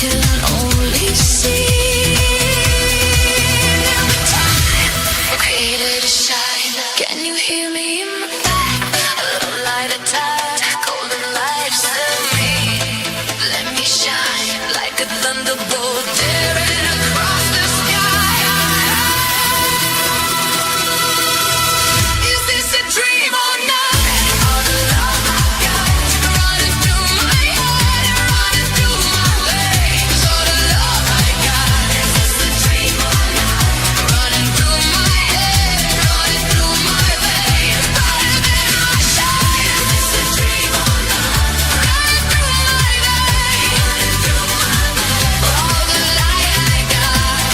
can only see. Time created a shine. Can you hear me in my back? A little light attack, golden lights of me. Let me shine like a thunderbolt, tearing across the sky. Is this a dream or not? All the love I got running through my head and running through my veins. All the love I got. Is this a dream or not? Running through my head, running through my veins. Brighter than my shine. Is this a dream or not? Running through my veins, running through my veins. All the light I got.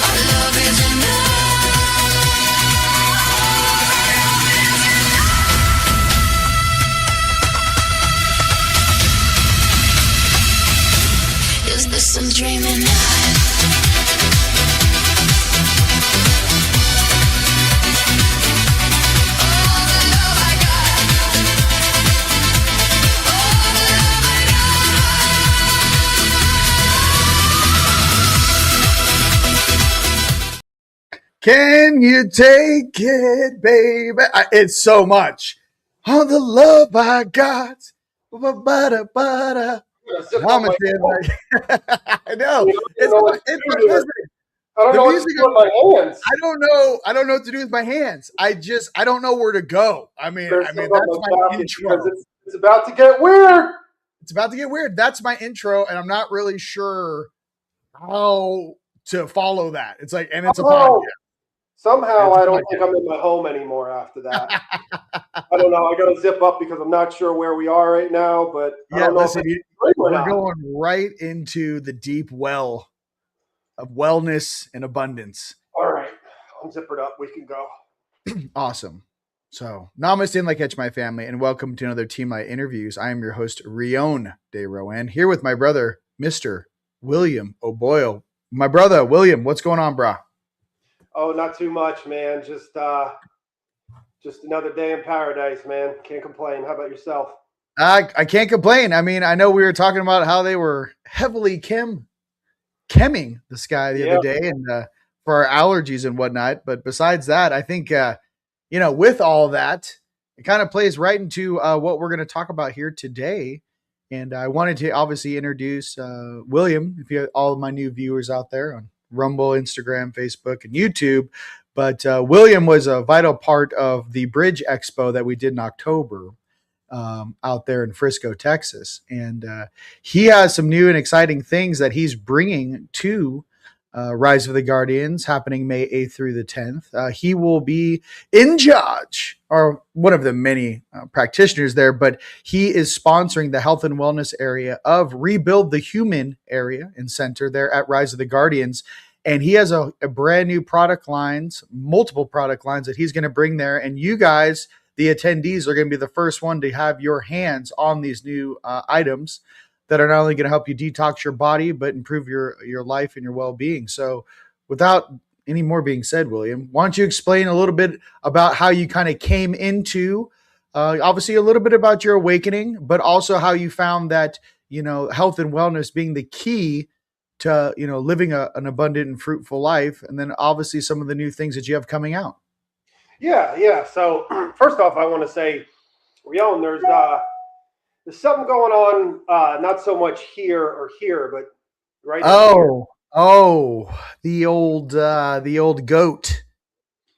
Our love is enough. Is this some dreaming night? All the love I got. All the love I got. Can you take it, baby? It's so much. All the love I got. Ba-ba-da-ba-da. Mama said, like, I know. Listen, I don't the know what to music do with my hands. I don't know what to do with my hands. I don't know where to go. I mean, There's that's some my on my back intro. because it's about to get weird. It's about to get weird. That's my intro, and I'm not really sure how to follow that. It's like, and it's a Oh. podcast. Somehow It's I don't podcast. think I'm in my home anymore after that. I don't know. I got to zip up because I'm not sure where we are right now. But I Yeah, don't know listen, if it's great or we're not. going right into the deep well of wellness and abundance. All right, I'm zippered up. We can go. Awesome. So, namaste and catch my family, and welcome to another TeamLight interviews. I am your host, Rion de Rowan, here with my brother, Mr. William OBoyle. My brother, William, what's going on, brah? Oh, not too much, man. Just another day in paradise, man. Can't complain. How about yourself? I can't complain. I mean, I know we were talking about how they were heavily chemming the sky the other day, and for our allergies and whatnot. But besides that, I think with all that, it kind of plays right into what we're going to talk about here today. And I wanted to obviously introduce William, if you have all of my new viewers out there on Rumble, Instagram, Facebook, and YouTube. But William was a vital part of the Bridge Expo that we did in October out there in Frisco, Texas. And he has some new and exciting things that he's bringing to Rise of the Guardians, happening May 8th through the 10th. He will be in charge, or one of the many practitioners there, but he is sponsoring the health and wellness area of Rebuild the Human area and center there at Rise of the Guardians. And he has a brand new product lines, multiple product lines that he's going to bring there. And you guys, the attendees, are going to be the first one to have your hands on these new items that are not only going to help you detox your body, but improve your life and your well-being. So without any more being said, William, why don't you explain a little bit about how you kind of came into, obviously a little bit about your awakening, but also how you found that, health and wellness being the key to, living an abundant and fruitful life. And then obviously some of the new things that you have coming out. Yeah. So first off, I want to say, Rion, there's something going on, not so much here, but right. The old goat.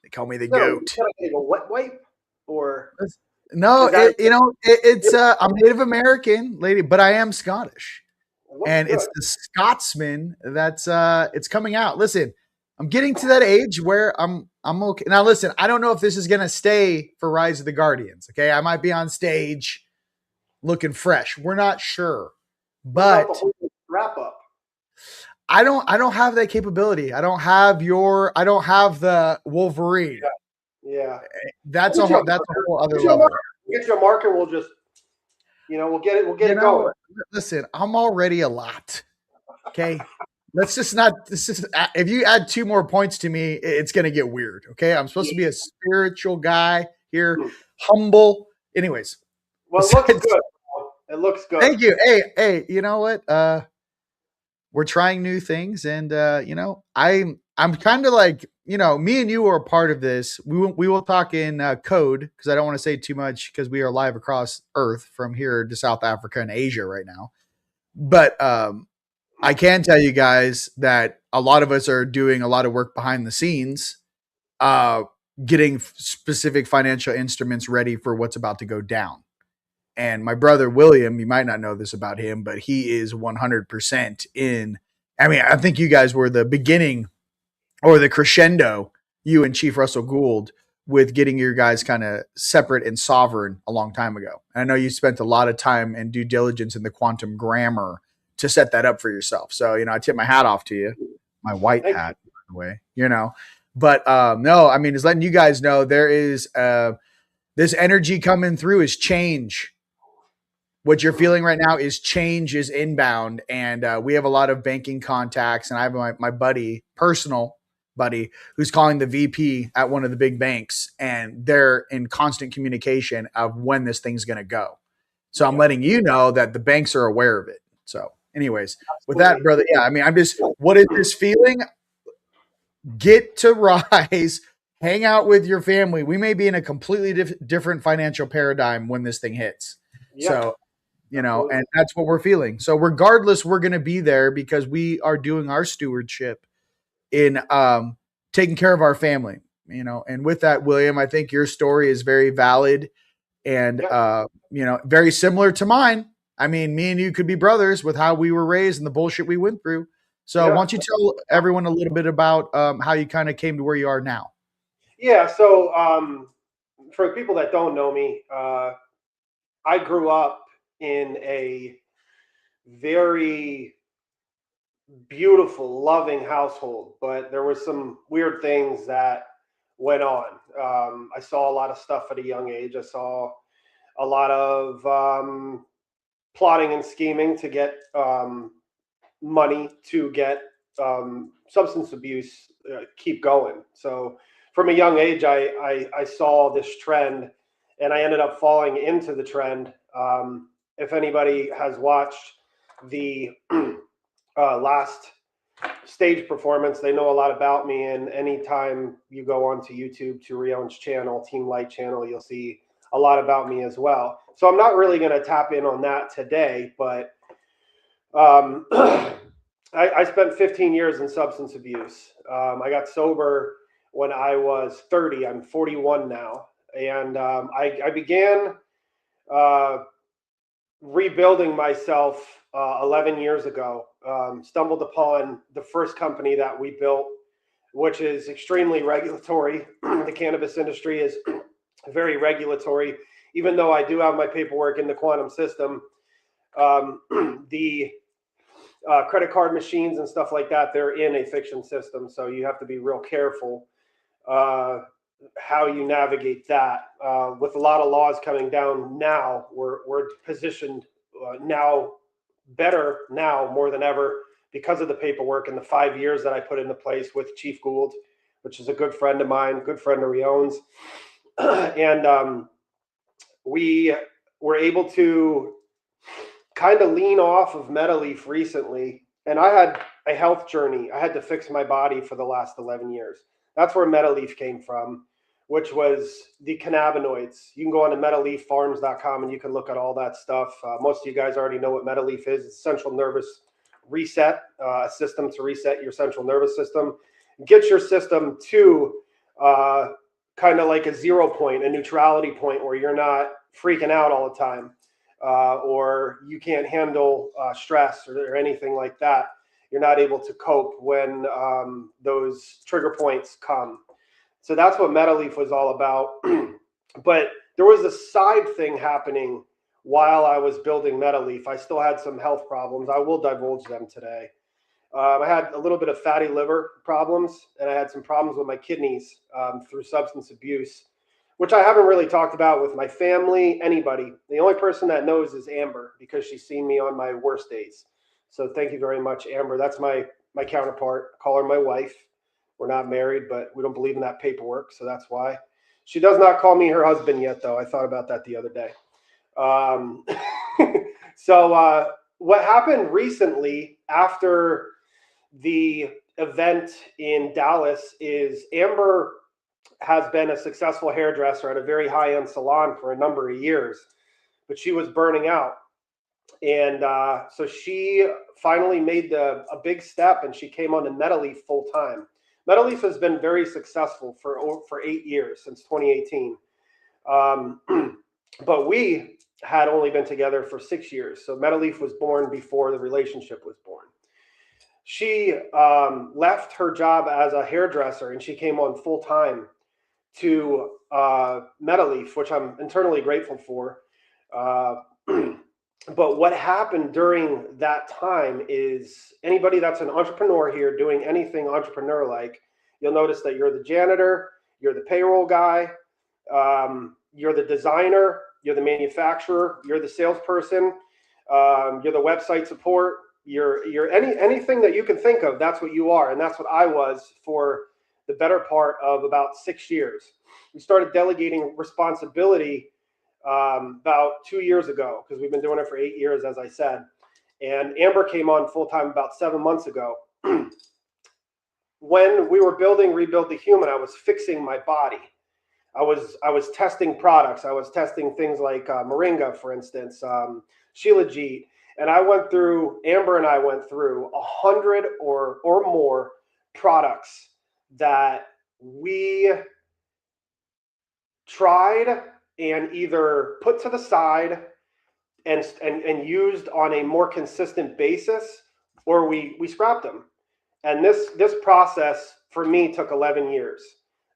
They call me the goat. A wet wipe or no? It's I'm Native American, lady, but I am Scottish, and it's the Scotsman that's it's coming out. Listen, I'm getting to that age where I'm okay. Now, listen, I don't know if this is gonna stay for Rise of the Guardians. Okay, I might be on stage looking fresh. We're not sure, but wrap up. I don't have that capability. I don't have the Wolverine. Yeah. That's a whole other level. We'll get your mark and we'll just, we'll get it going. Listen, I'm already a lot. Okay. Let's just not, if you add 2 more points to me, it's going to get weird. Okay. I'm supposed to be a spiritual guy here, humble. Anyways. Well, it looks good. It looks good. Thank you. Hey, you know what? We're trying new things, and I'm kind of like, me and you are a part of this. We will talk in code, because I don't want to say too much, because we are live across Earth from here to South Africa and Asia right now. But I can tell you guys that a lot of us are doing a lot of work behind the scenes, uh, getting specific financial instruments ready for what's about to go down. And my brother William, you might not know this about him, but he is 100% in. I mean, I think you guys were the beginning or the crescendo, you and Chief Russell Gould, with getting your guys kind of separate and sovereign a long time ago. And I know you spent a lot of time and due diligence in the quantum grammar to set that up for yourself. So, I tip my hat off to you, my white Thank hat, by the way. But no, I mean, just letting you guys know there is this energy coming through is change. What you're feeling right now is change is inbound. And we have a lot of banking contacts. And I have my buddy, personal buddy, who's calling the VP at one of the big banks. And they're in constant communication of when this thing's going to go. So I'm letting you know that the banks are aware of it. So anyways, with that, brother, yeah, I mean, what is this feeling? Get to Rise, hang out with your family. We may be in a completely different financial paradigm when this thing hits. Yeah. So, and that's what we're feeling. So regardless, we're going to be there because we are doing our stewardship in taking care of our family, and with that, William, I think your story is very valid and, very similar to mine. I mean, me and you could be brothers with how we were raised and the bullshit we went through. So why don't you tell everyone a little bit about how you kind of came to where you are now? Yeah. So for people that don't know me, I grew up in a very beautiful, loving household, but there were some weird things that went on. I saw a lot of stuff at a young age. I saw a lot of plotting and scheming to get money, to get substance abuse keep going. So from a young age, I saw this trend, and I ended up falling into the trend. If anybody has watched the last stage performance, they know a lot about me. And anytime you go onto YouTube to Rion's channel, TeamLight channel, you'll see a lot about me as well. So I'm not really going to tap in on that today, but I spent 15 years in substance abuse. I got sober when I was 30. I'm 41 now. And I began rebuilding myself 11 years ago. Stumbled upon the first company that we built, which is extremely regulatory. The cannabis industry is very regulatory. Even though I do have my paperwork in the quantum system, the credit card machines and stuff like that, they're in a fiction system. So you have to be real careful how you navigate that. With a lot of laws coming down now, we're positioned now better now more than ever because of the paperwork and the 5 years that I put into place with Chief Gould, which is a good friend of mine, good friend of Rion's. And we were able to kind of lean off of MetaLeaf recently. And I had a health journey. I had to fix my body for the last 11 years. That's where MetaLeaf came from, which was the cannabinoids. You can go on to metaleaffarms.com and you can look at all that stuff. Most of you guys already know what MetaLeaf is. It's central nervous reset, a system to reset your central nervous system. Get your system to kind of like a 0 point, a neutrality point where you're not freaking out all the time, or you can't handle stress or anything like that. You're not able to cope when those trigger points come. So that's what MetaLeaf was all about. But there was a side thing happening while I was building MetaLeaf. I still had some health problems. I will divulge them today. I had a little bit of fatty liver problems, and I had some problems with my kidneys through substance abuse, which I haven't really talked about with my family, anybody. The only person that knows is Amber, because she's seen me on my worst days. So thank you very much, Amber. That's my counterpart. I call her my wife. We're not married, but we don't believe in that paperwork, so that's why. She does not call me her husband yet, though. I thought about that the other day. So what happened recently after the event in Dallas is Amber has been a successful hairdresser at a very high-end salon for a number of years, but she was burning out. And so she finally made a big step, and she came on to MetaLeaf full time. MetaLeaf has been very successful for 8 years, since 2018. But we had only been together for 6 years. So MetaLeaf was born before the relationship was born. She left her job as a hairdresser, and she came on full time to MetaLeaf, which I'm internally grateful for. But what happened during that time is anybody that's an entrepreneur here doing anything entrepreneur-like, you'll notice that you're the janitor, you're the payroll guy, you're the designer, you're the manufacturer, you're the salesperson, you're the website support, you're anything that you can think of, that's what you are. And that's what I was for the better part of about 6 years. We started delegating responsibility about 2 years ago, because we've been doing it for 8 years, as I said. And Amber came on full time about 7 months ago. When we were building Rebuild the Human, I was fixing my body. I was testing products. I was testing things like Moringa, for instance, Shilajit. And Amber and I went through 100 or more products that we tried and either put to the side and used on a more consistent basis, or we scrapped them. And this process for me took 11 years.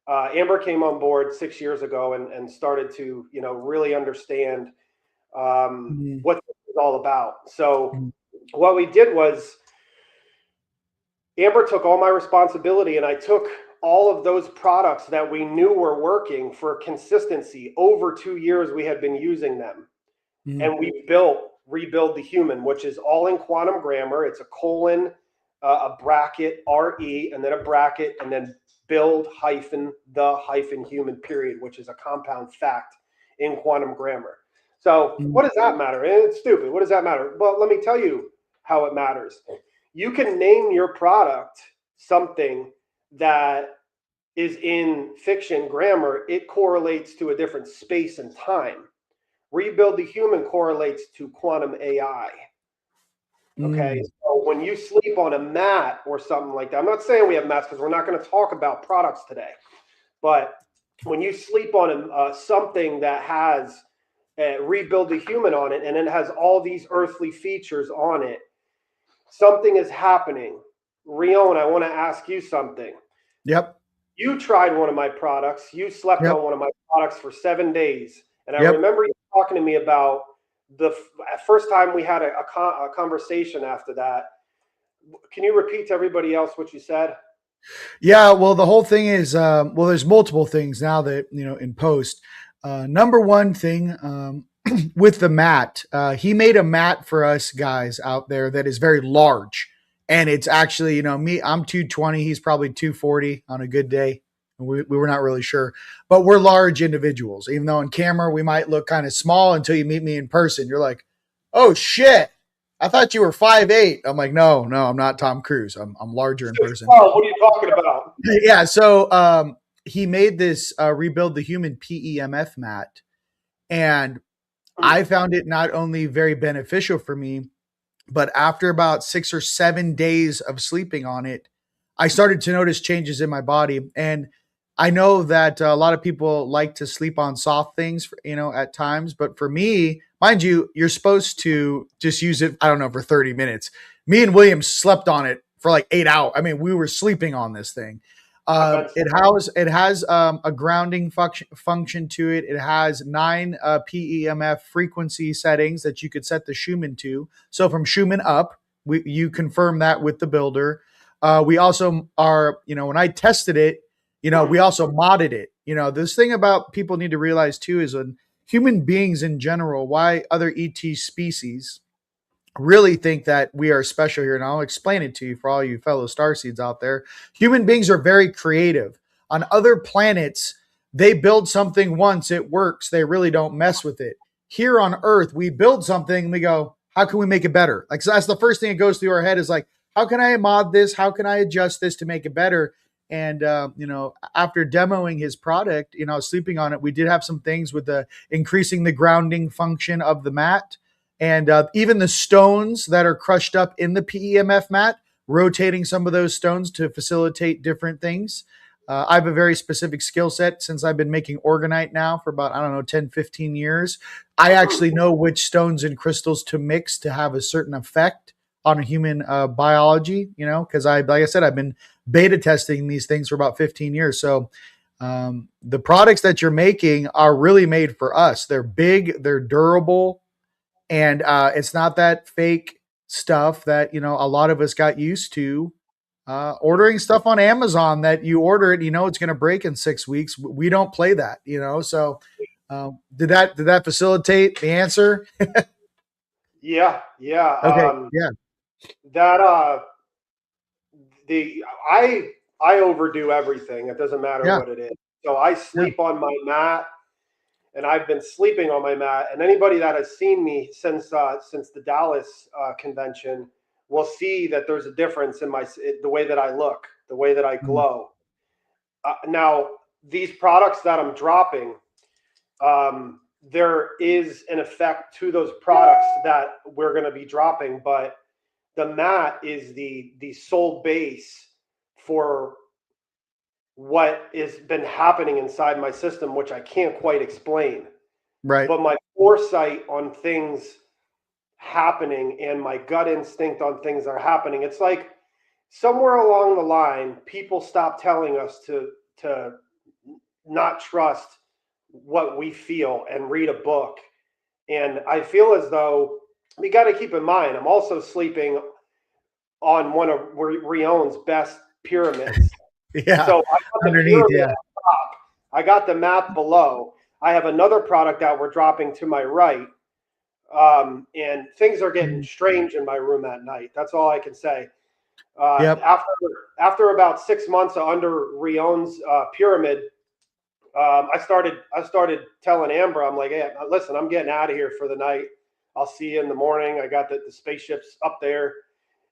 Amber came on board 6 years ago and started to really understand what this is all about. So what we did was Amber took all my responsibility, and I took all of those products that we knew were working for consistency. Over 2 years, we had been using them. And we Rebuild the Human, which is all in quantum grammar. It's a colon, a bracket, RE, and then a bracket, and then build the human period, which is a compound fact in quantum grammar. So what does that matter? It's stupid. What does that matter? Well, let me tell you how it matters. You can name your product something that is in fiction grammar. It correlates to a different space and time. Rebuild the Human correlates to quantum AI. Okay, so when you sleep on a mat or something like that, I'm not saying we have mats because we're not going to talk about products today, but when you sleep on something that has Rebuild the Human on it, and it has all these earthly features on it, something is happening. Rion, I want to ask you something. Yep. You tried one of my products. You slept on one of my products for 7 days. And I remember you talking to me about the first time we had a conversation after that. Can you repeat to everybody else what you said? Yeah, well, the whole thing is, there's multiple things now that, in post. Number one thing with the mat, he made a mat for us guys out there that is very large. And it's actually, me, I'm 220. He's probably 240 on a good day. We were not really sure, but we're large individuals, even though on camera we might look kind of small until you meet me in person. You're like, oh shit, I thought you were 5'8". I'm like, no, I'm not Tom Cruise. I'm larger in person. Oh, what are you talking about? Yeah. So he made this Rebuild the Human PEMF mat. And I found it not only very beneficial for me, but after about 6 or 7 days of sleeping on it, I started to notice changes in my body. And I know that a lot of people like to sleep on soft things, at times. But for me, mind you, you're supposed to just use it, I don't know, for 30 minutes. Me and William slept on it for like 8 hours. I mean, we were sleeping on this thing. It has a grounding function to it. It has 9 PEMF frequency settings that you could set the Schumann to. So from Schumann up, you confirm that with the builder. We also are, when I tested it, we also modded it. This thing about people need to realize too is when human beings in general, why other ET species really think that we are special here. And I'll explain it to you for all you fellow starseeds out there. Human beings are very creative. On other planets, they build something once, it works. They really don't mess with it. Here on Earth, we build something and we go, how can we make it better? Like, so that's the first thing that goes through our head is like, how can I mod this? How can I adjust this to make it better? And, after demoing his product, sleeping on it, we did have some things with the increasing the grounding function of the mat. And even the stones that are crushed up in the PEMF mat, rotating some of those stones to facilitate different things. I have a very specific skill set since I've been making orgonite now for about, 10, 15 years. I actually know which stones and crystals to mix to have a certain effect on a human biology, because like I said, I've been beta testing these things for about 15 years. So the products that you're making are really made for us. They're big, they're durable, and it's not that fake stuff that, a lot of us got used to ordering stuff on Amazon that you order it, it's going to break in 6 weeks. We don't play that, so did that facilitate the answer? Yeah. Okay. Yeah. That I overdo everything. It doesn't matter what it is. So I sleep on my mat, and I've been sleeping on my mat. And anybody that has seen me since the Dallas convention will see that there's a difference in the way that I look, the way that I glow. Now, these products that I'm dropping, there is an effect to those products that we're going to be dropping, but the mat is the sole base for what has been happening inside my system, which I can't quite explain. Right. But my foresight on things happening and my gut instinct on things are happening. It's like somewhere along the line, people stop telling us to not trust what we feel and read a book. And I feel as though we got to keep in mind, I'm also sleeping on one of Rion's best pyramids. Yeah. So I got underneath, the pyramid on top. I got the map below. I have another product that we're dropping to my right. And things are getting strange in my room at night. That's all I can say. After about 6 months under Rion's pyramid, I started telling Amber, I'm like, hey, listen, I'm getting out of here for the night. I'll see you in the morning. I got the spaceships up there,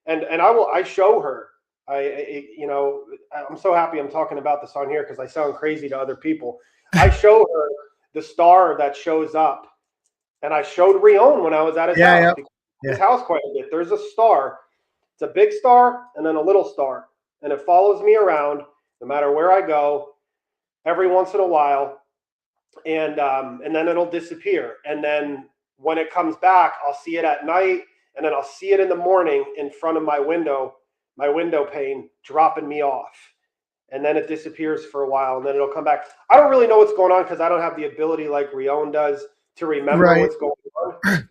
and I show her. I'm so happy I'm talking about this on here because I sound crazy to other people. I show her the star that shows up. And I showed Rion when I was at his house. His house quite a bit. There's a star. It's a big star and then a little star. And it follows me around no matter where I go every once in a while. And then it'll disappear. And then when it comes back, I'll see it at night. And then I'll see it in the morning in front of my window pane, dropping me off. And then it disappears for a while. And then it'll come back. I don't really know what's going on because I don't have the ability like Rion does to remember what's going on,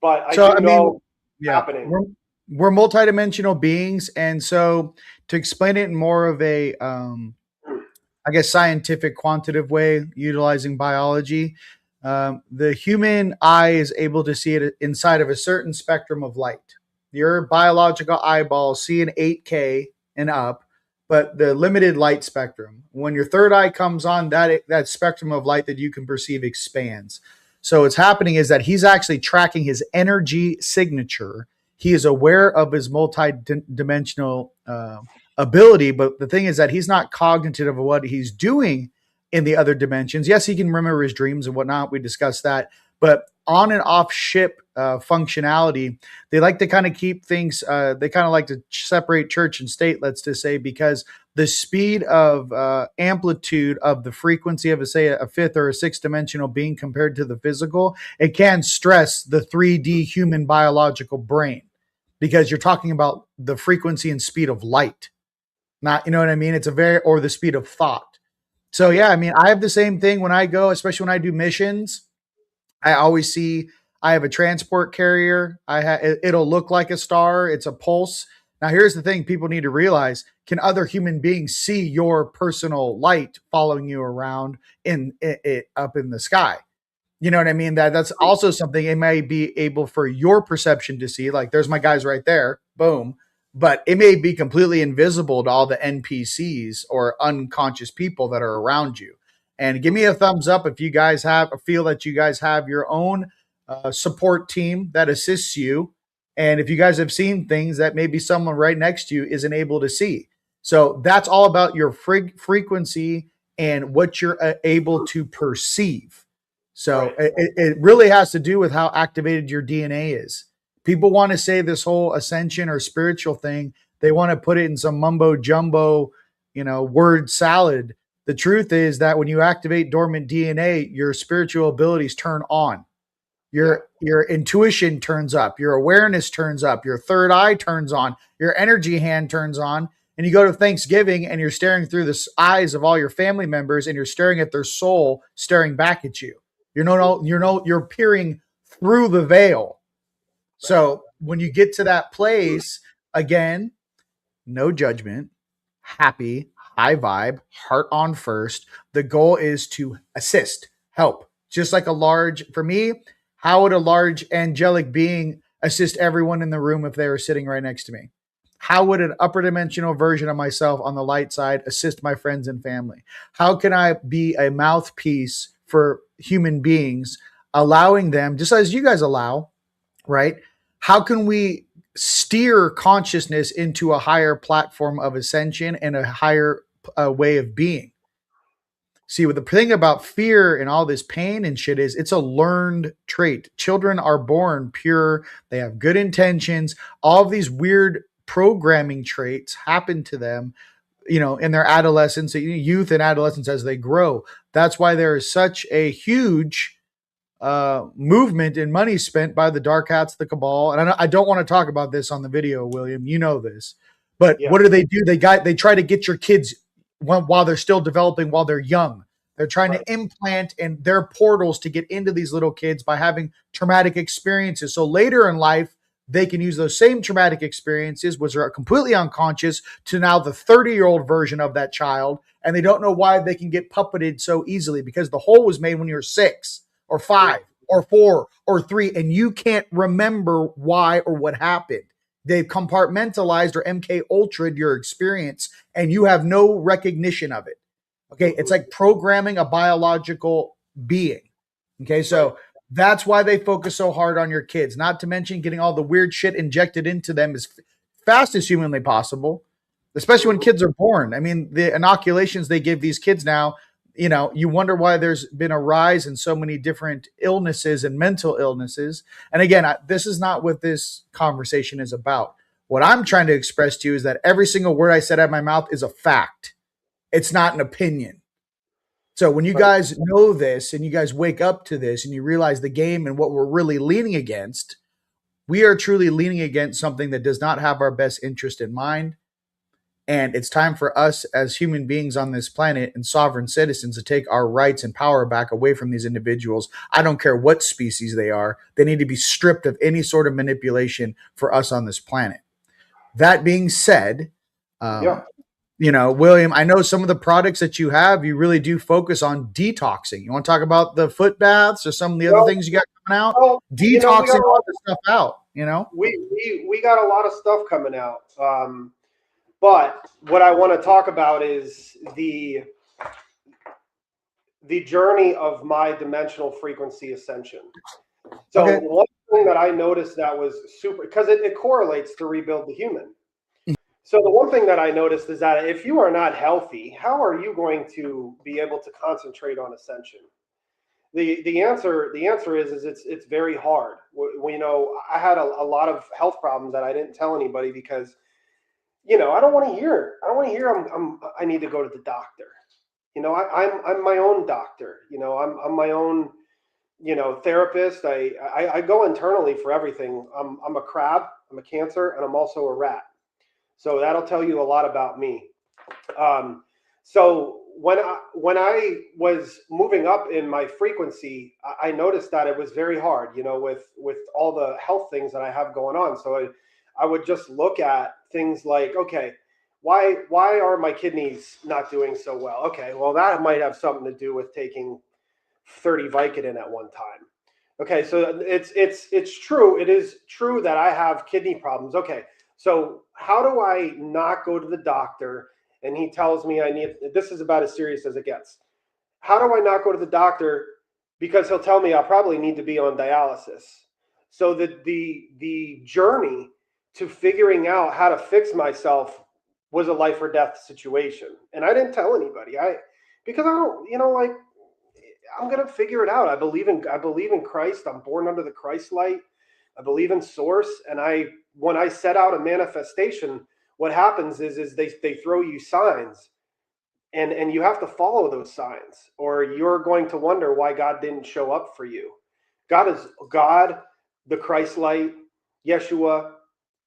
but I do know what's happening. We're multidimensional beings, and so to explain it in more of a, scientific, quantitative way, utilizing biology, the human eye is able to see it inside of a certain spectrum of light. Your biological eyeballs see an 8K and up, but the limited light spectrum. When your third eye comes on, that spectrum of light that you can perceive expands. So what's happening is that he's actually tracking his energy signature. He is aware of his multi-dimensional ability, but the thing is that he's not cognitive of what he's doing in the other dimensions. Yes, he can remember his dreams and whatnot. We discussed that. But on and off ship functionality, they like to kind of keep things, they kind of like to separate church and state, let's just say, because the speed of amplitude of the frequency of, say, a fifth or a sixth dimensional being compared to the physical, it can stress the 3D human biological brain because you're talking about the frequency and speed of light. Not, you know what I mean? Or the speed of thought. So, yeah, I mean, I have the same thing when I go, especially when I do missions. I always see I have a transport carrier. It'll look like a star. It's a pulse. Now, here's the thing people need to realize. Can other human beings see your personal light following you around up in the sky? You know what I mean? That's also something it may be able for your perception to see. Like, there's my guys right there. Boom. But it may be completely invisible to all the NPCs or unconscious people that are around you. And give me a thumbs up if you guys feel that you guys have your own support team that assists you. And if you guys have seen things that maybe someone right next to you isn't able to see. So that's all about your frequency and what you're able to perceive. So Right. it really has to do with how activated your DNA is. People want to say this whole ascension or spiritual thing. They want to put it in some mumbo jumbo, word salad. The truth is that when you activate dormant DNA, your spiritual abilities turn on. Your intuition turns up, your awareness turns up, your third eye turns on, your energy hand turns on, and you go to Thanksgiving and you're staring through the eyes of all your family members and you're staring at their soul staring back at you. You're peering through the veil. So when you get to that place, again, no judgment, happy, high vibe, heart on first. The goal is to assist, help. Just like for me, how would a large angelic being assist everyone in the room if they were sitting right next to me? How would an upper dimensional version of myself on the light side assist my friends and family? How can I be a mouthpiece for human beings, allowing them, just as you guys allow, right? How can we steer consciousness into a higher platform of ascension and a higher way of being? See, what the thing about fear and all this pain and shit is, it's a learned trait. Children are born pure. They have good intentions. All of these weird programming traits happen to them, in their adolescence, youth and adolescence as they grow. That's why there is such a huge movement and money spent by the dark hats, the cabal. And I don't want to talk about this on the video, William. You know this, but what do? They try to get your kids while they're still developing, while they're young. They're trying to implant in their portals to get into these little kids by having traumatic experiences. So later in life, they can use those same traumatic experiences, which are completely unconscious, to now the 30-year-old version of that child. And they don't know why they can get puppeted so easily, because the hole was made when you were 6 or 5 or 4 or 3, and you can't remember why or what happened. They've compartmentalized or MK Ultra'd your experience, and you have no recognition of it. Okay, it's like programming a biological being. Okay, so that's why they focus so hard on your kids, not to mention getting all the weird shit injected into them as fast as humanly possible, especially when kids are born. I mean, the inoculations they give these kids now, you wonder why there's been a rise in so many different illnesses and mental illnesses. And again, this is not what this conversation is about. What I'm trying to express to you is that every single word I said out of my mouth is a fact. It's not an opinion. So when you guys know this and you guys wake up to this and you realize the game and what we're really leaning against, we are truly leaning against something that does not have our best interest in mind. And it's time for us as human beings on this planet and sovereign citizens to take our rights and power back away from these individuals. I don't care what species they are. They need to be stripped of any sort of manipulation for us on this planet. That being said, William, I know some of the products that you have, you really do focus on detoxing. You want to talk about the foot baths or some of the other things you got coming out? Detoxing all this stuff out, We got a lot of stuff coming out. But what I want to talk about is the journey of my dimensional frequency ascension. So one thing that I noticed that was super, because it correlates to Rebuild the Human. So the one thing that I noticed is that if you are not healthy, how are you going to be able to concentrate on ascension? The answer is it's very hard. I had a lot of health problems that I didn't tell anybody because, I don't want to hear. I need to go to the doctor. I'm my own doctor. I'm my own, therapist. I go internally for everything. I'm a crab. I'm a Cancer, and I'm also a rat. So that'll tell you a lot about me. So when I was moving up in my frequency, I noticed that it was very hard, with all the health things that I have going on. So I would just look at things like, okay, why are my kidneys not doing so well? Okay, well, that might have something to do with taking 30 Vicodin at one time. Okay, so it's true. It is true that I have kidney problems. Okay, so how do I not go to the doctor and he tells me this is about as serious as it gets. How do I not go to the doctor because he'll tell me I'll probably need to be on dialysis. So the journey to figuring out how to fix myself was a life or death situation, and I didn't tell anybody. Because I don't, like, I'm gonna figure it out. I believe in Christ. I'm born under the Christ light. I believe in Source, and when I set out a manifestation, what happens is they throw you signs, and you have to follow those signs, or you're going to wonder why God didn't show up for you. God is God, the Christ light, Yeshua,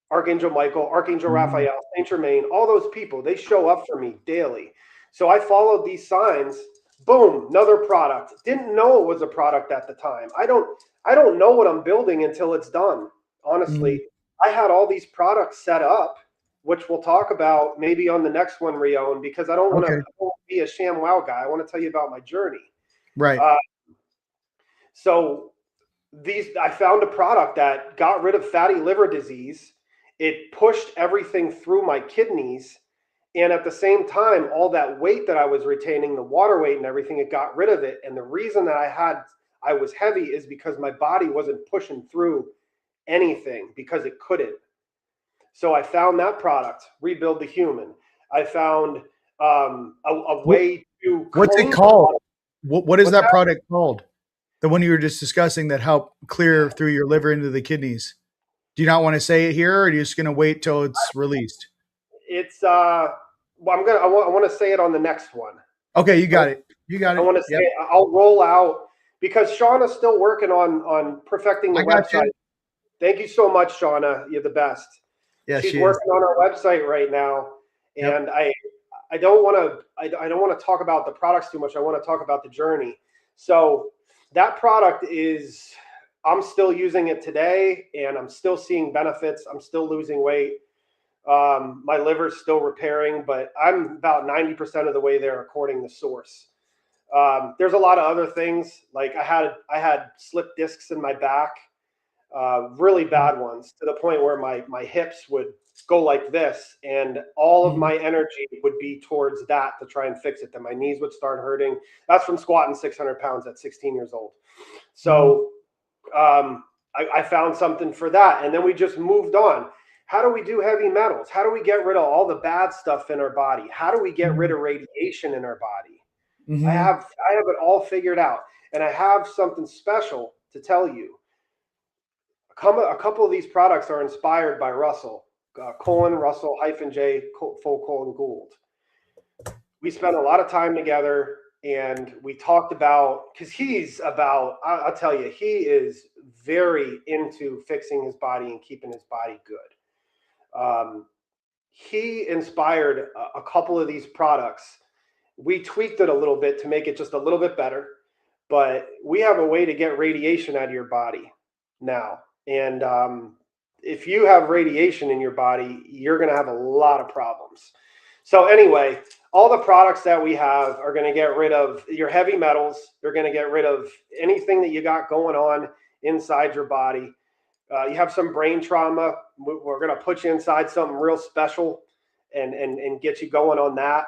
Archangel Michael, Archangel Raphael, Saint Germain, all those people, they show up for me daily. So I followed these signs. Boom, another product. Didn't know it was a product at the time. I don't know what I'm building until it's done. Honestly, I had all these products set up, which we'll talk about maybe on the next one, Rion, because I don't want to be a sham wow guy. I want to tell you about my journey. Right. So I found a product that got rid of fatty liver disease. It pushed everything through my kidneys. And at the same time, all that weight that I was retaining, the water weight and everything, it got rid of it. And the reason that I was heavy is because my body wasn't pushing through anything, because it couldn't. So I found that product, Rebuild the Human. I found a way to. What's it called? What is that product called? The one you were just discussing that helped clear through your liver into the kidneys. Do you not want to say it here, or are you just going to wait till it's released? It's well, I want to say it on the next one. Okay, you got it. You got it. I want to say it. I'll roll out, because Shauna's still working on perfecting the website. Thank you so much, Shauna. You're the best. Yeah, she's working on our website right now, and I don't want to talk about the products too much. I want to talk about the journey. So that product I'm still using it today, and I'm still seeing benefits. I'm still losing weight. My liver's still repairing, but I'm about 90% of the way there according to Source. There's a lot of other things. Like I had slip discs in my back, really bad ones, to the point where my hips would go like this, and all of my energy would be towards that to try and fix it. Then my knees would start hurting. That's from squatting 600 pounds at 16 years old. So I found something for that, and then we just moved on. How do we do heavy metals? How do we get rid of all the bad stuff in our body? How do we get rid of radiation in our body? I have it all figured out, and I have something special to tell you. A couple of these products are inspired by Russell, Russell -J, full : Gould. We spent a lot of time together, and we talked about, because I'll tell you, he is very into fixing his body and keeping his body good. He inspired a couple of these products. We tweaked it a little bit to make it just a little bit better, but we have a way to get radiation out of your body now. And if you have radiation in your body, you're going to have a lot of problems. So anyway, all the products that we have are going to get rid of your heavy metals. They're going to get rid of anything that you got going on inside your body. You have some brain trauma. We're going to put you inside something real special and get you going on that.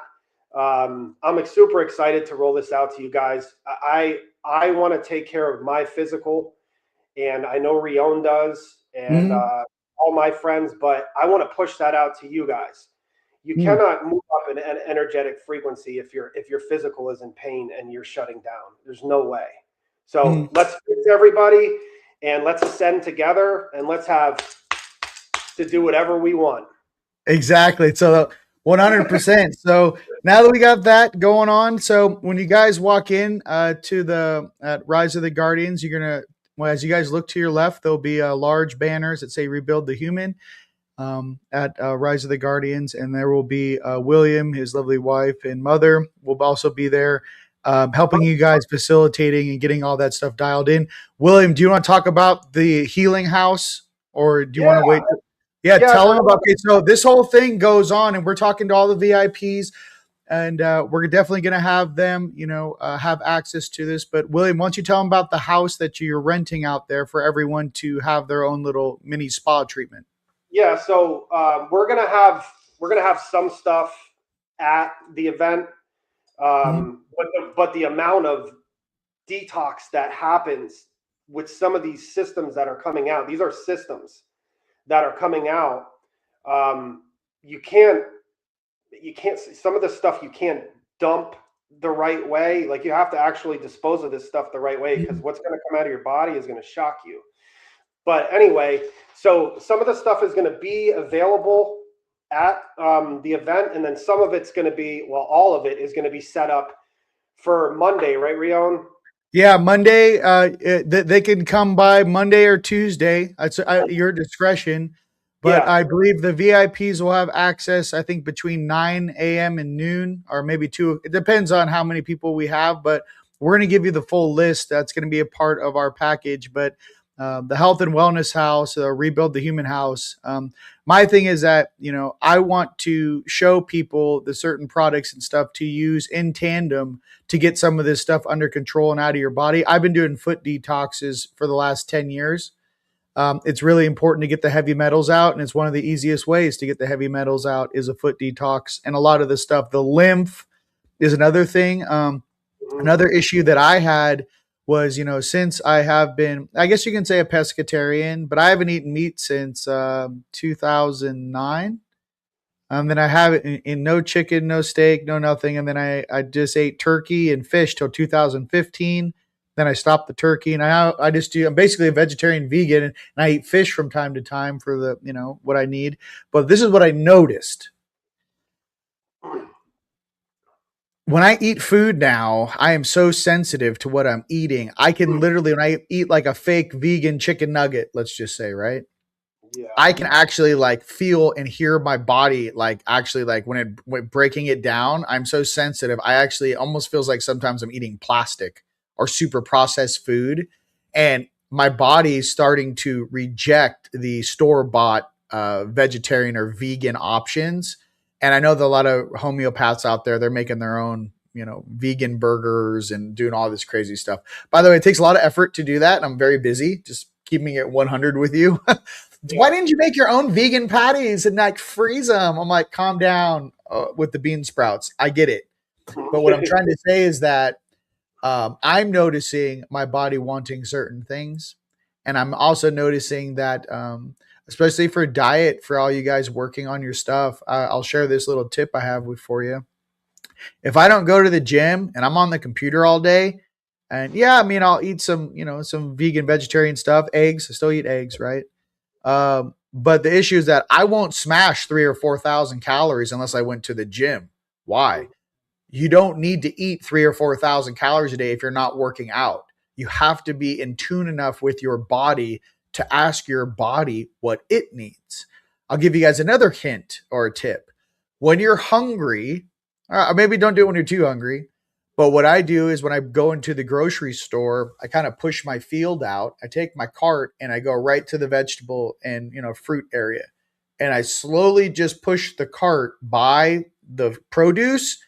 I'm super excited to roll this out to you guys. I want to take care of my physical, and I know Rion does, and all my friends, but I want to push that out to you guys. You cannot move up an energetic frequency if your physical is in pain and you're shutting down. There's no way. So let's fix everybody, and let's ascend together, and let's have to do whatever we want. Exactly. So 100%. So now that we got that going on, so when you guys walk in to at Rise of the Guardians, you're going to, as you guys look to your left, there'll be large banners that say Rebuild the Human at Rise of the Guardians. And there will be William, his lovely wife and mother will also be there, helping you guys, facilitating and getting all that stuff dialed in. William, do you want to talk about the healing house, or do you want to wait? Tell them about it. So this whole thing goes on, and we're talking to all the VIPs, and we're definitely going to have them, have access to this. But William, why don't you tell them about the house that you're renting out there for everyone to have their own little mini spa treatment? Yeah, so we're gonna have some stuff at the event, but the amount of detox that happens with some of these systems that are coming out. These are systems that are coming out. You can't, some of the stuff you can't dump the right way. Like, you have to actually dispose of this stuff the right way, because what's going to come out of your body is going to shock you. But anyway, so some of the stuff is going to be available at the event, and then some of it's going to be, well, all of it is going to be set up for Monday, right, Rion? Yeah, Monday. They can come by Monday or Tuesday. It's your discretion, but Yeah. I believe the VIPs will have access. I think between 9 a.m. and noon, or maybe 2. It depends on how many people we have, but we're going to give you the full list. That's going to be a part of our package. But the Health and Wellness House, Rebuild the Human House. My thing is that, I want to show people the certain products and stuff to use in tandem to get some of this stuff under control and out of your body. I've been doing foot detoxes for the last 10 years. It's really important to get the heavy metals out, and it's one of the easiest ways to get the heavy metals out is a foot detox. And a lot of the stuff, the lymph is another thing. Another issue that I had was, since I have been, I guess you can say, a pescatarian, but I haven't eaten meat since 2009. Then I have it in no chicken, no steak, no nothing. And then I just ate turkey and fish till 2015. Then I stopped the turkey, and I'm basically a vegetarian vegan, and I eat fish from time to time for the, what I need. But this is what I noticed. When I eat food now, I am so sensitive to what I'm eating. I can literally, when I eat like a fake vegan chicken nugget, let's just say, right? Yeah. I can actually like feel and hear my body like actually like when breaking it down. I'm so sensitive. I actually almost feels like sometimes I'm eating plastic or super processed food, and my body is starting to reject the store-bought vegetarian or vegan options. And I know that a lot of homeopaths out there, they're making their own, vegan burgers and doing all this crazy stuff. By the way, it takes a lot of effort to do that, and I'm very busy just keeping it 100 with you. Why didn't you make your own vegan patties and like freeze them? I'm like, calm down with the bean sprouts. I get it. But what I'm trying to say is that I'm noticing my body wanting certain things. And I'm also noticing that, especially for diet, for all you guys working on your stuff, I'll share this little tip I have for you. If I don't go to the gym and I'm on the computer all day, and yeah, I mean, I'll eat some, some vegan, vegetarian stuff, eggs. I still eat eggs, right? But the issue is that I won't smash 3,000 or 4,000 calories unless I went to the gym. Why? You don't need to eat 3,000 or 4,000 calories a day if you're not working out. You have to be in tune enough with your body to ask your body what it needs. I'll give you guys another hint or a tip. When you're hungry, maybe don't do it when you're too hungry. But what I do is when I go into the grocery store, I kind of push my field out. I take my cart and I go right to the vegetable and, fruit area. And I slowly just push the cart by the produce.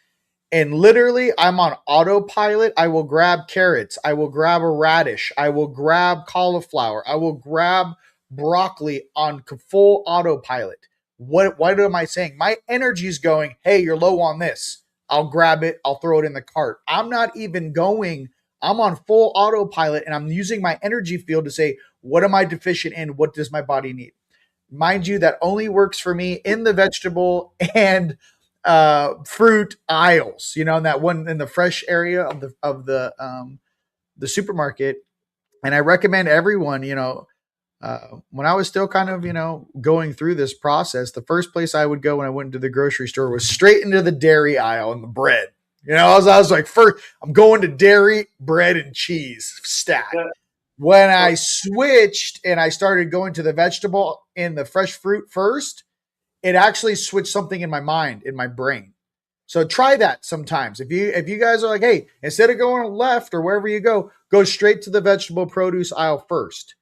And literally I'm on autopilot. I will grab carrots. I will grab a radish. I will grab cauliflower. I will grab broccoli on full autopilot. What am I saying? My energy is going, hey, you're low on this. I'll grab it. I'll throw it in the cart. I'm not even going. I'm on full autopilot, and I'm using my energy field to say, what am I deficient in? What does my body need? Mind you, that only works for me in the vegetable and fruit aisles, in that one in the fresh area of the supermarket. And I recommend everyone, when I was still kind of, going through this process, the first place I would go when I went into the grocery store was straight into the dairy aisle and the bread. I was like, first, I'm going to dairy, bread, and cheese stat. Yeah. When I switched and I started going to the vegetable and the fresh fruit first, it actually switched something in my mind, in my brain. So try that sometimes. If you guys are like, hey, instead of going left or wherever you go straight to the vegetable produce aisle first.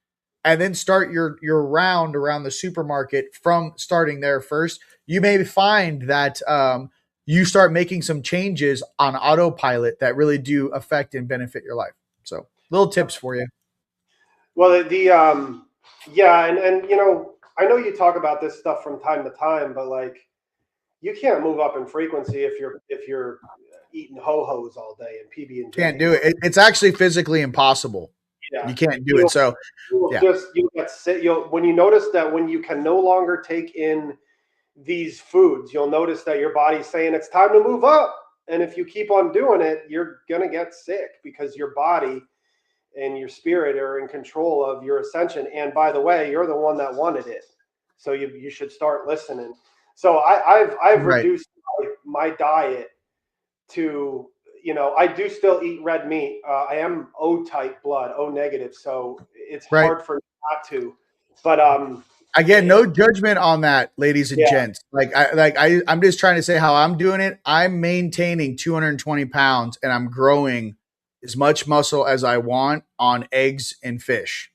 And then start your round around the supermarket from starting there first. You may find that you start making some changes on autopilot that really do affect and benefit your life. So little tips for you. Well, yeah, and I know you talk about this stuff from time to time, but like, you can't move up in frequency if you're eating ho-hos all day and PB and J. Can't do it. It's actually physically impossible. Yeah. You can't do it. So you'll get sick. When you notice that when you can no longer take in these foods, you'll notice that your body's saying it's time to move up. And if you keep on doing it, you're gonna get sick because your body and your spirit are in control of your ascension. And by the way, you're the one that wanted it, so you should start listening. So I've reduced my diet to, I do still eat red meat. I am O type blood, O negative, so it's hard for me not to. But again, no judgment on that, ladies and gents. I'm just trying to say how I'm doing it. I'm maintaining 220 pounds and I'm growing as much muscle as I want on eggs and fish.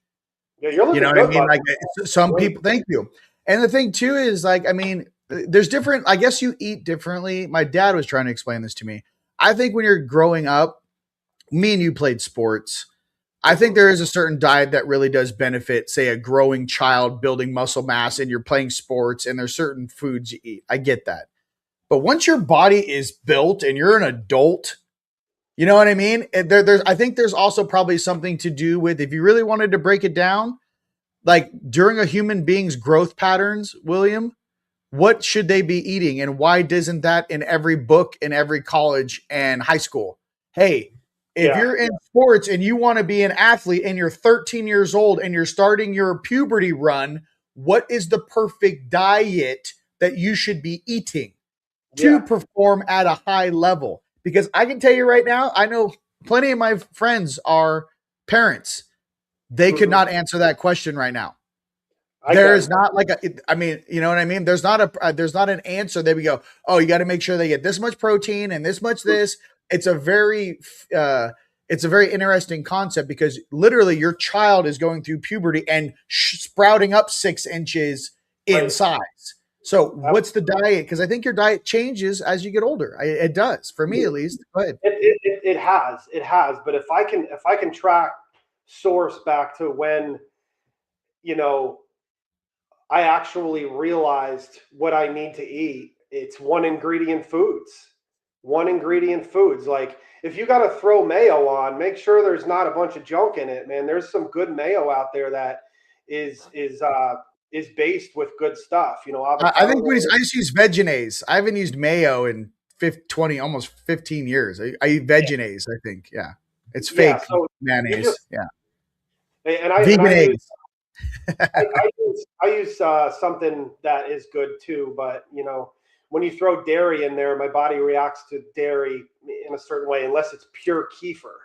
Yeah, you're looking what good, I mean? buddy. Like some people, thank you. And the thing too is there's different, I guess you eat differently. My dad was trying to explain this to me. I think when you're growing up, me and you played sports. I think there is a certain diet that really does benefit, say, a growing child building muscle mass and you're playing sports and there's certain foods you eat. I get that. But once your body is built and you're an adult, you know what I mean? I think there's also probably something to do with, if you really wanted to break it down, like during a human being's growth patterns, William, what should they be eating? And why isn't that in every book in every college and high school? Hey, if you're in sports and you want to be an athlete and you're 13 years old and you're starting your puberty run, what is the perfect diet that you should be eating to perform at a high level? Because I can tell you right now, I know plenty of my friends are parents. They could not answer that question right now. There's not like you know what I mean? There's not an answer that we go, oh, you got to make sure they get this much protein and this much this. It's a very interesting concept because literally your child is going through puberty and sprouting up 6 inches in size. So what's the diet? Because I think your diet changes as you get older. It does, for me at least. Go ahead. It has. But if I can track source back to when, I actually realized what I need to eat, it's one ingredient foods. Like if you got to throw mayo on, make sure there's not a bunch of junk in it, man. There's some good mayo out there that is based with good stuff. I think I just use Vegenaise. I haven't used mayo in almost 15 years. I eat Vegenaise, I think. Yeah. It's fake mayonnaise. And I use something that is good too, but when you throw dairy in there, my body reacts to dairy in a certain way, unless it's pure kefir.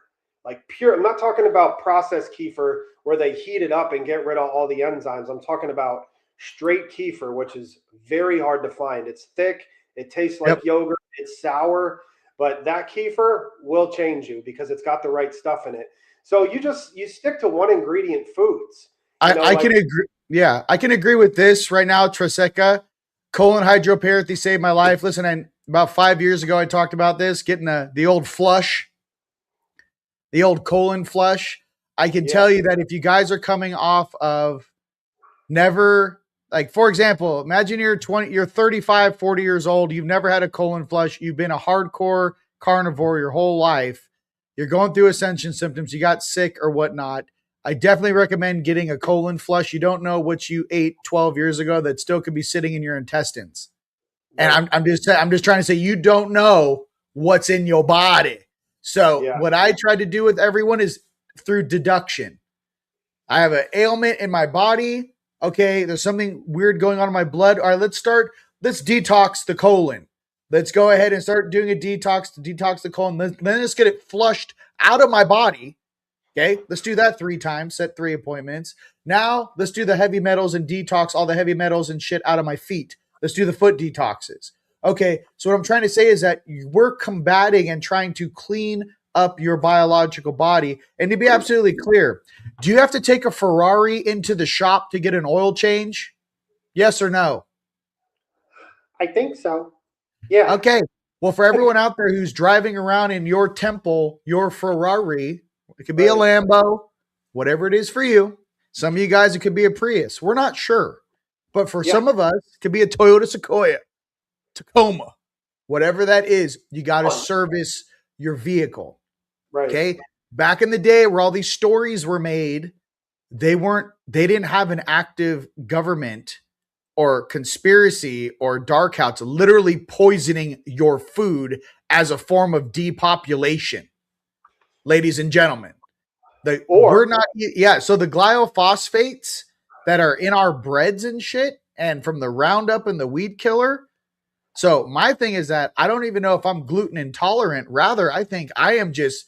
Like pure, I'm not talking about processed kefir where they heat it up and get rid of all the enzymes. I'm talking about straight kefir, which is very hard to find. It's thick, it tastes like yogurt, it's sour, but that kefir will change you because it's got the right stuff in it. So you stick to one ingredient foods. I can agree. Yeah, I can agree with this right now. Triseca, colon hydropericy saved my life. Listen, about 5 years ago, I talked about this, getting the old flush, the old colon flush. I can tell you that if you guys are coming off of for example, imagine you're 35, 40 years old. You've never had a colon flush. You've been a hardcore carnivore your whole life. You're going through ascension symptoms. You got sick or whatnot. I definitely recommend getting a colon flush. You don't know what you ate 12 years ago that still could be sitting in your intestines. And I'm just trying to say, you don't know what's in your body. So what I try to do with everyone is through deduction. I have an ailment in my body. Okay, there's something weird going on in my blood. All right, let's detox the colon. Let's go ahead and start doing a detox to detox the colon. Then let's get it flushed out of my body. Okay, let's do that 3 times, set 3 appointments. Now let's do the heavy metals and detox all the heavy metals and shit out of my feet. Let's do the foot detoxes. Okay, so what I'm trying to say is that we're combating and trying to clean up your biological body. And to be absolutely clear, do you have to take a Ferrari into the shop to get an oil change? Yes or no? I think so. Yeah. Okay. Well, for everyone out there who's driving around in your temple, your Ferrari, it could be a Lambo, whatever it is for you. Some of you guys, it could be a Prius. We're not sure. But for some of us, it could be a Toyota Sequoia, Tacoma. Whatever that is, you got to Fun. service your vehicle. Right. Okay. Back in the day where all these stories were made, they didn't have an active government or conspiracy or dark house literally poisoning your food as a form of depopulation, ladies and gentlemen. We're not, yeah. So the glyophosphates that are in our breads and shit, and from the Roundup and the weed killer. So my thing is that I don't even know if I'm gluten intolerant. Rather, I think I am just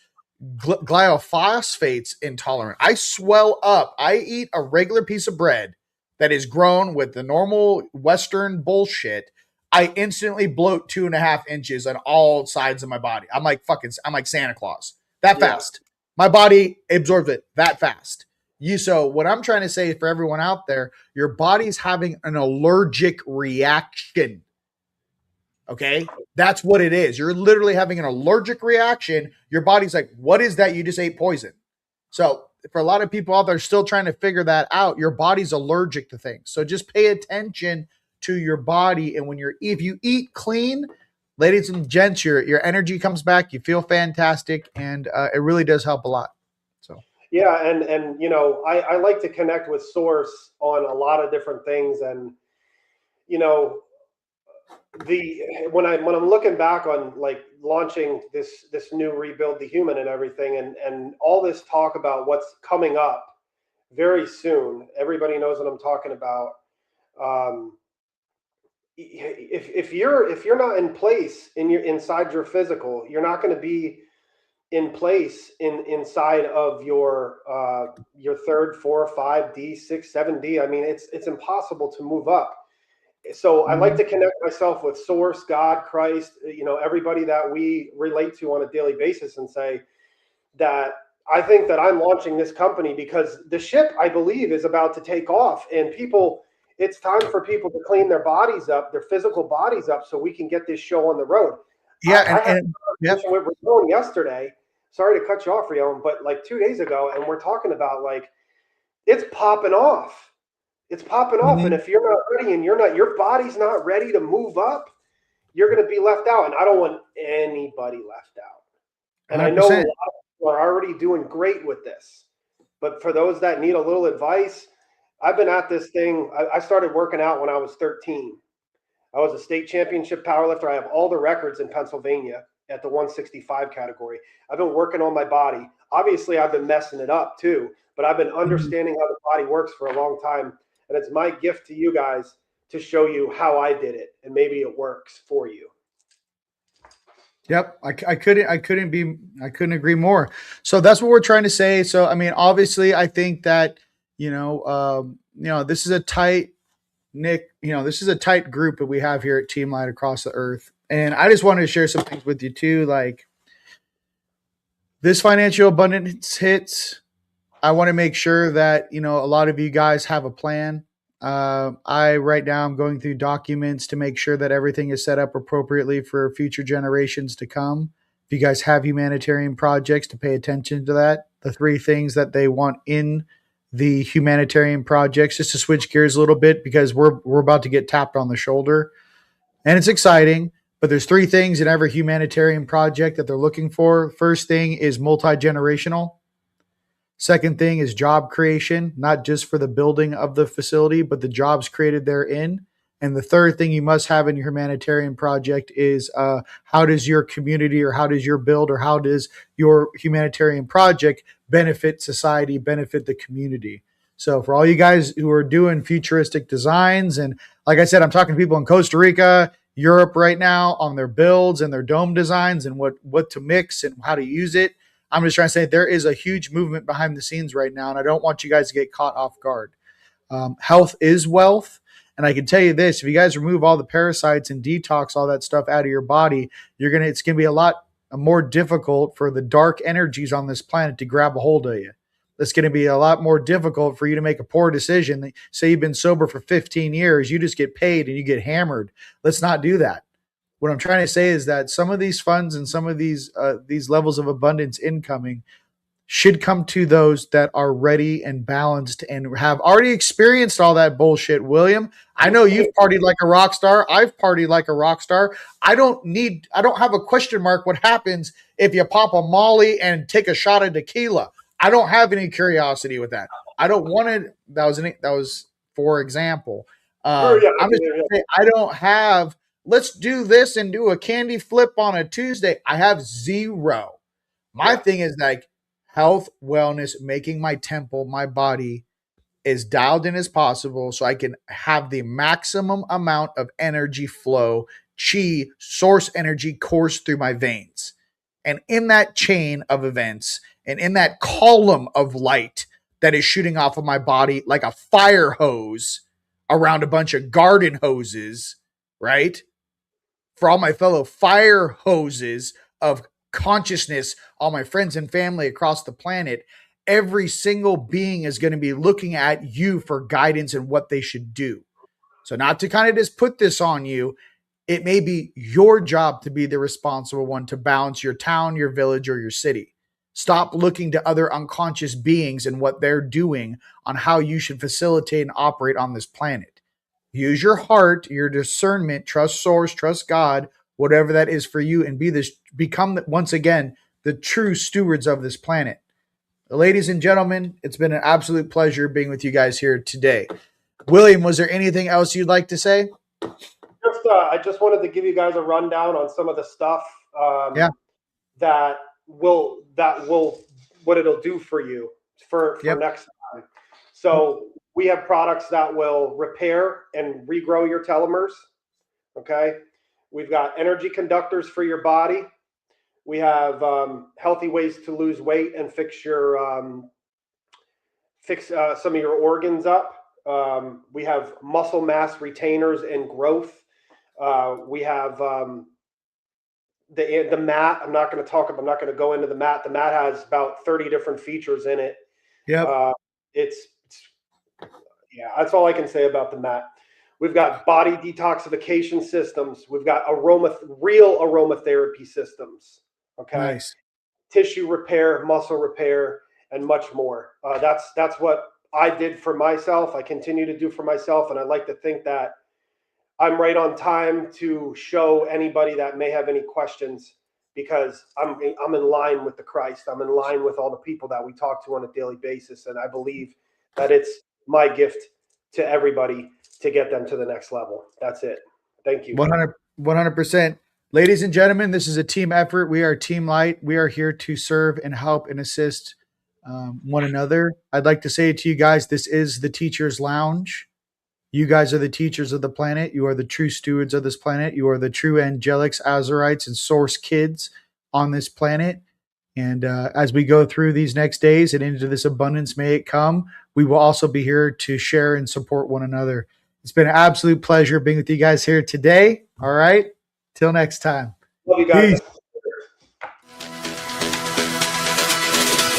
glyophosphates intolerant. I swell up. I eat a regular piece of bread that is grown with the normal Western bullshit. I instantly bloat 2.5 inches on all sides of my body. I'm like Santa Claus that fast. My body absorbs it that fast. So what I'm trying to say for everyone out there, your body's having an allergic reaction. Okay. That's what it is. You're literally having an allergic reaction. Your body's like, what is that? You just ate poison. So for a lot of people out there still trying to figure that out, your body's allergic to things. So just pay attention to your body. And if you eat clean, ladies and gents, your energy comes back. You feel fantastic. And it really does help a lot. So. Yeah. And, you know, I like to connect with source on a lot of different things. And, you know, when I'm looking back on like launching this new Rebuild the Human and everything, and all this talk about what's coming up very soon, everybody knows what I'm talking about. If you're not in place inside your physical, you're not going to be in place inside of your 3rd, 4, 5D, 6, 7D. I mean, it's impossible to move up. So I like to connect myself with Source, God, Christ, you know, everybody that we relate to on a daily basis, and say that I think that I'm launching this company because the ship, I believe, is about to take off, and it's time for people to clean their bodies up, their physical bodies up, so we can get this show on the road. Yeah. I had a conversation with Rion yesterday. Sorry to cut you off, Rion, but like 2 days ago, and we're talking about like, it's popping off. It's popping off. And if you're not ready and your body's not ready to move up, you're going to be left out. And I don't want anybody left out. And 100%. I know a lot of people are already doing great with this. But for those that need a little advice, I've been at this thing. I started working out when I was 13. I was a state championship powerlifter. I have all the records in Pennsylvania at the 165 category. I've been working on my body. Obviously, I've been messing it up too, but I've been understanding how the body works for a long time. And it's my gift to you guys to show you how I did it, and maybe it works for you. Yep, I couldn't agree more. So that's what we're trying to say. So I mean, obviously, I think that this is a tight group that we have here at TeamLight across the earth, and I just wanted to share some things with you too. Like this financial abundance hits. I want to make sure that, a lot of you guys have a plan. Right now I'm going through documents to make sure that everything is set up appropriately for future generations to come. If you guys have humanitarian projects, to pay attention to that. The 3 things that they want in the humanitarian projects, just to switch gears a little bit, because we're about to get tapped on the shoulder, and it's exciting. But there's 3 things in every humanitarian project that they're looking for. First thing is multi-generational. Second thing is job creation, not just for the building of the facility, but the jobs created therein. And the third thing you must have in your humanitarian project is how does your community, or how does your build, or how does your humanitarian project benefit society, benefit the community? So for all you guys who are doing futuristic designs, and like I said, I'm talking to people in Costa Rica, Europe right now on their builds and their dome designs and what to mix and how to use it. I'm just trying to say there is a huge movement behind the scenes right now, and I don't want you guys to get caught off guard. Health is wealth, and I can tell you this: if you guys remove all the parasites and detox all that stuff out of your body, it's gonna be a lot more difficult for the dark energies on this planet to grab a hold of you. It's going to be a lot more difficult for you to make a poor decision. Say you've been sober for 15 years, you just get paid and you get hammered. Let's not do that. What I'm trying to say is that some of these funds and some of these levels of abundance incoming, should come to those that are ready and balanced and have already experienced all that bullshit. William, I know you've partied like a rock star. I've partied like a rock star. I don't have a question mark what happens if you pop a Molly and take a shot of tequila. I don't have any curiosity with that. I don't want to. That was for example. I'm just saying, I don't have. Let's do this and do a candy flip on a Tuesday. I have zero. My thing is like health, wellness, making my temple, my body as dialed in as possible so I can have the maximum amount of energy flow, chi, source energy course through my veins. And in that chain of events and in that column of light that is shooting off of my body like a fire hose around a bunch of garden hoses, right? For all my fellow fire hoses of consciousness, all my friends and family across the planet, every single being is going to be looking at you for guidance and what they should do. So not to kind of just put this on you, it may be your job to be the responsible one to balance your town, your village, or your city. Stop looking to other unconscious beings and what they're doing on how you should facilitate and operate on this planet. Use your heart, your discernment, trust source, trust God, whatever that is for you, and become once again the true stewards of this planet. Ladies and gentlemen, it's been an absolute pleasure being with you guys here today. William, was there anything else you'd like to say? I just wanted to give you guys a rundown on some of the stuff that will what it'll do for you for next time. So we have products that will repair and regrow your telomeres. Okay. We've got energy conductors for your body. We have healthy ways to lose weight and fix some of your organs up. We have muscle mass retainers and growth. We have the mat. I'm not going to go into the mat. The mat has about 30 different features in it. Yeah. That's all I can say about the mat. We've got body detoxification systems. We've got real aromatherapy systems. Okay. Nice. Tissue repair, muscle repair, and much more. That's what I did for myself. I continue to do for myself. And I like to think that I'm right on time to show anybody that may have any questions, because I'm in line with the Christ. I'm in line with all the people that we talk to on a daily basis. And I believe that it's my gift to everybody to get them to the next level. That's it. Thank you. 100%. Ladies and gentlemen, this is a team effort. We are TeamLight. We are here to serve and help and assist one another. I'd like to say to you guys, this is the Teacher's Lounge. You guys are the teachers of the planet. You are the true stewards of this planet. You are the true angelics, Azurites, and source kids on this planet. And as we go through these next days and into this abundance, may it come, we will also be here to share and support one another. It's been an absolute pleasure being with you guys here today. All right. Till next time. Love you guys. Peace.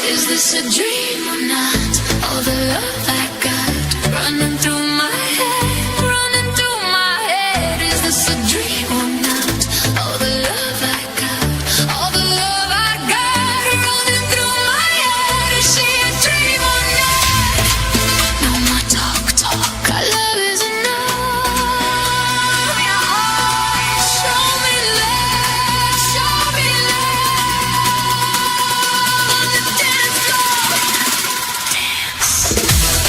Is this a dream or not? All the love I got running through my head, running through my head. Is this a dream or not? All the love I got, all the love I got running through my head. Is she a dream or not? No more talk. Our love is enough. Show me love, show me love. On the dance floor, dance.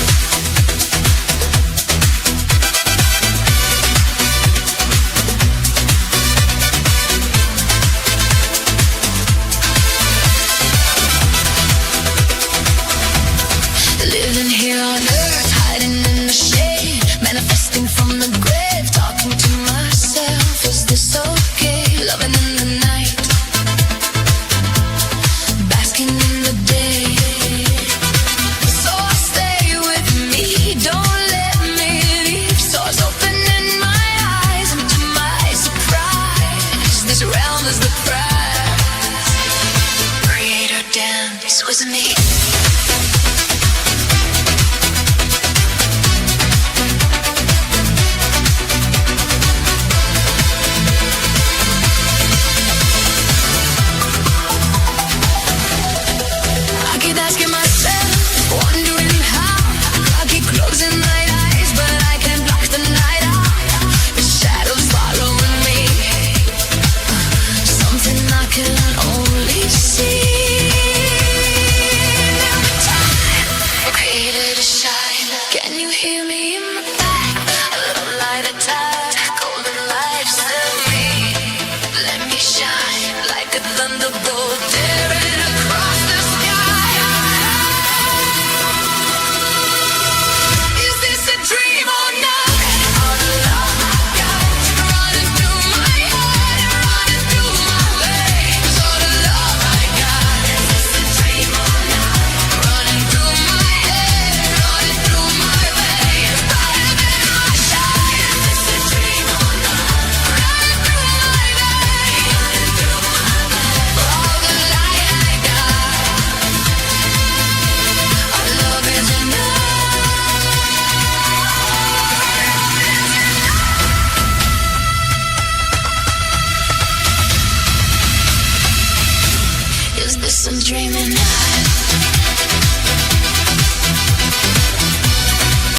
is this I'm dreaming?